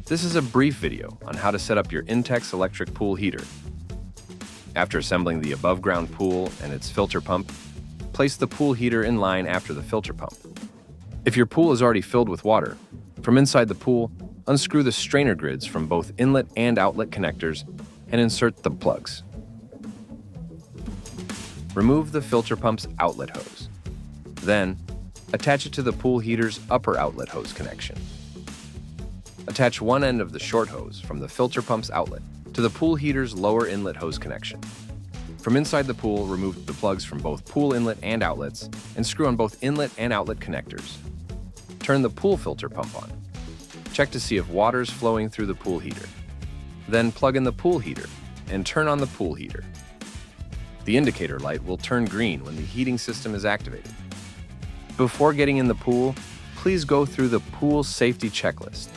This is a brief video on how to set up your Intex Electric Pool Heater. After assembling the above-ground pool and its filter pump, place the pool heater in line after the filter pump. If your pool is already filled with water, from inside the pool, unscrew the strainer grids from both inlet and outlet connectors and insert the plugs. Remove the filter pump's outlet hose. Then, attach it to the pool heater's upper outlet hose connection. Attach one end of the short hose from the filter pump's outlet to the pool heater's lower inlet hose connection. From inside the pool, remove the plugs from both pool inlet and outlets and screw on both inlet and outlet connectors. Turn the pool filter pump on. Check to see if water is flowing through the pool heater. Then plug in the pool heater and turn on the pool heater. The indicator light will turn green when the heating system is activated. Before getting in the pool, please go through the pool safety checklist.